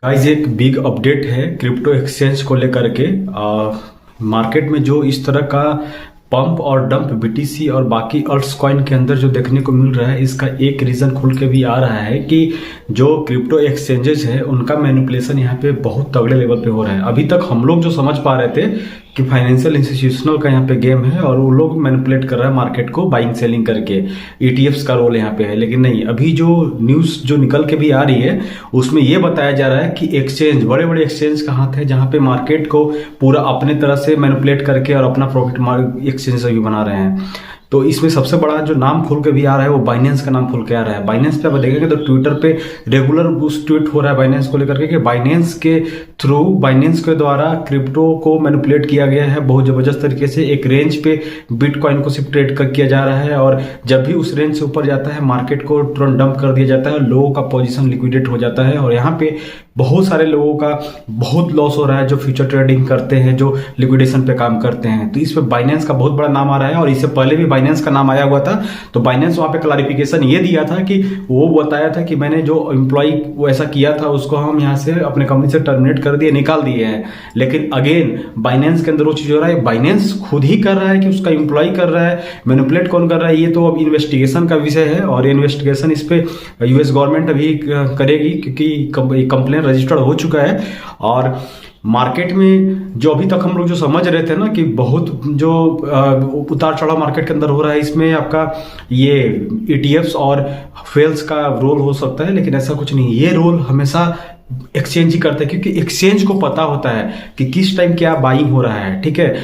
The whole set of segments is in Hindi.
गाइस एक बिग अपडेट है क्रिप्टो एक्सचेंज को लेकर के। मार्केट में जो इस तरह का पंप और डंप बीटीसी और बाकी अल्ट्स कॉइन के अंदर जो देखने को मिल रहा है, इसका एक रीजन खुल के भी आ रहा है कि जो क्रिप्टो एक्सचेंजेस है उनका मैनिपुलेशन यहाँ पे बहुत तगड़े लेवल पे हो रहा है। अभी तक हम लोग जो समझ पा रहे थे कि फाइनेंशियल इंस्टीट्यूशनल का यहाँ पे गेम है और वो लोग मैनिपुलेट कर रहा है मार्केट को बाइंग सेलिंग करके, ईटीएफ्स का रोल यहाँ पे है। लेकिन नहीं, अभी जो न्यूज जो निकल के भी आ रही है उसमें ये बताया जा रहा है कि एक्सचेंज, बड़े बड़े एक्सचेंज का हाथ है जहाँ पे मार्केट को पूरा अपने तरह से मैनिपुलेट करके और अपना प्रॉफिट एक्सचेंज भी बना रहे हैं। तो इसमें सबसे बड़ा जो नाम खुल के भी आ रहा है वो बाइनेंस का नाम खुल के आ रहा है। बाइनेंस पे आप देखेंगे तो ट्विटर पे रेगुलर उस ट्वीट हो रहा है बाइनेंस को लेकर के कि बाइनेंस के थ्रू, बाइनेंस के द्वारा क्रिप्टो को मैनिपुलेट किया गया है बहुत जबरदस्त तरीके से। एक रेंज पे बिटकॉइन को सिर्फ ट्रेड किया जा रहा है और जब भी उस रेंज से ऊपर जाता है मार्केट को तुरंत डंप कर दिया जाता है, लोगों का पोजीशन लिक्विडेट हो जाता है और यहाँ पे बहुत सारे लोगों का बहुत लॉस हो रहा है जो फ्यूचर ट्रेडिंग करते हैं, जो लिक्विडेशन पे काम करते हैं। तो इस पे बाइनेंस का बहुत बड़ा नाम आ रहा है और इससे पहले भी बाइनेंस का नाम आया हुआ था। तो बाइनेंस वहां पे क्लैरिफिकेशन ये दिया था कि वो बताया था कि मैंने जो एम्प्लॉय वो ऐसा किया था उसको हम यहाँ से अपने कंपनी से टर्मिनेट कर दिए, निकाल दिए हैं। लेकिन अगेन बाइनेंस के अंदर वो चीज हो रहा है, बाइनेंस खुद ही कर रहा है कि उसका एम्प्लॉय कर रहा है, मैनिपुलेट कौन कर रहा है ये तो अब इन्वेस्टिगेशन का विषय है और इन्वेस्टिगेशन इस पे यूएस गवर्नमेंट अभी करेगी क्योंकि कंप्लेन रजिस्टर्ड हो चुका है। और मार्केट में जो अभी तक हम लोग जो समझ रहे थे ना कि बहुत जो उतार चढ़ाव मार्केट के अंदर हो रहा है, इसमें आपका ये ईटीएफ्स और फेल्स का रोल हो सकता है, लेकिन ऐसा कुछ नहीं। ये रोल हमेशा एक्सचेंज ही करता है क्योंकि एक्सचेंज को पता होता है कि किस टाइम क्या बाइंग हो रहा है। ठीक है,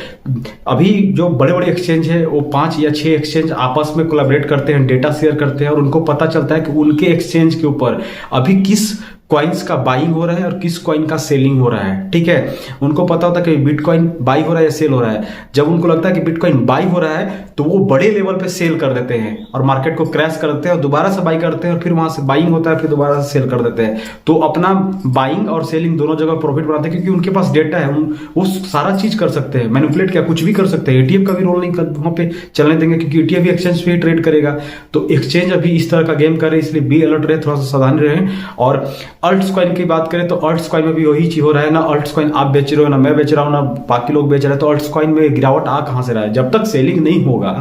अभी जो बड़े बड़े एक्सचेंज है वो 5 या 6 एक्सचेंज आपस में कोलैबोरेट करते हैं, डेटा शेयर करते हैं और उनको पता चलता है कि उनके एक्सचेंज के ऊपर अभी किस कॉइन्स का बाइंग हो रहा है और किस कॉइन का सेलिंग हो रहा है। ठीक है, उनको पता होता है कि बिटकॉइन बाई हो रहा है या सेल हो रहा है। जब उनको लगता है कि बिटकॉइन बाई हो रहा है तो वो बड़े लेवल पे सेल कर देते हैं और मार्केट को क्रैश कर देते हैं और दोबारा से बाई करते हैं और फिर वहां से बाइंग होता है, फिर दोबारा से सेल कर देते हैं। तो अपना बाइंग और सेलिंग दोनों जगह प्रॉफिट बनाते हैं क्योंकि उनके पास डेटा है, वो सारा चीज कर सकते हैं, मैनिपुलेट क्या कुछ भी कर सकते हैं। एटीएफ का भी रोल नहीं वहां पे चलने देंगे क्योंकि एटीएफ भी एक्सचेंज पे ही ट्रेड करेगा। तो एक्सचेंज अभी इस तरह का गेम करे, इसलिए बी अलर्ट रहे, थोड़ा सा सावधान रहे। और अल्ट्स कॉइन की बात करें तो अल्ट्स कॉइन में भी वही चीज हो रहा है ना, अल्ट्स कॉइन आप बेच रहे हो ना मैं बेच रहा हूं ना बाकी लोग बेच रहे हैं, तो अल्ट्स कॉइन में गिरावट आ कहां से रहा है? जब तक सेलिंग नहीं होगा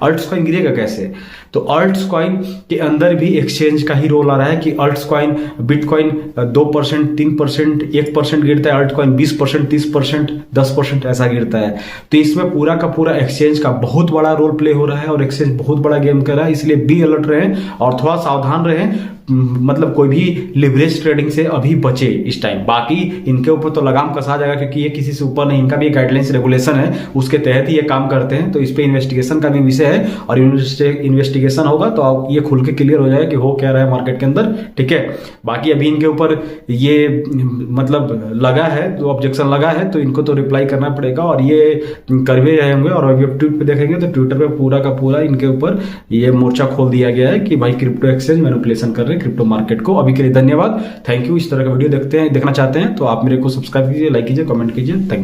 अल्ट्स कॉइन गिरेगा कैसे? तो अल्ट्स कॉइन के अंदर भी एक्सचेंज का ही रोल आ रहा है कि अल्ट्स कॉइन, बिटकॉइन 2%, 3%, 1% गिरता है, अल्ट कॉइन 20%, 30%, 10% ऐसा गिरता है। तो इसमें पूरा का पूरा एक्सचेंज का बहुत बड़ा रोल प्ले हो रहा है और एक्सचेंज बहुत बड़ा गेम कर रहा है, इसलिए बी अलर्ट रहें और थोड़ा सावधान रहें। मतलब कोई भी लिवरेज ट्रेडिंग से अभी बचे इस टाइम। बाकी इनके ऊपर तो लगाम कसा जाएगा क्योंकि ये किसी से ऊपर नहीं, इनका भी गाइडलाइंस रेगुलेशन है, उसके तहत ही ये काम करते हैं। तो इस पे इन्वेस्टिगेशन का भी विषय है और इन्वेस्टिगेशन होगा तो ये खुल के क्लियर हो जाएगा कि हो क्या रहा है मार्केट के अंदर। ठीक है, बाकी अभी इनके ऊपर ये मतलब लगा है, तो ऑब्जेक्शन लगा है तो इनको तो रिप्लाई करना पड़ेगा और ये कर भी रहे होंगे। और अभी ट्वीट पे देखेंगे तो ट्विटर पे पूरा का पूरा इनके ऊपर ये मोर्चा खोल दिया गया है कि भाई क्रिप्टो एक्सचेंज मैनिपुलेशन कर रहे हैं क्रिप्टो मार्केट को। अभी के लिए धन्यवाद, थैंक यू। इस तरह का वीडियो देखना चाहते हैं तो आप मेरे को सब्सक्राइब कीजिए, लाइक कीजिए, कमेंट कीजिए। Thank you.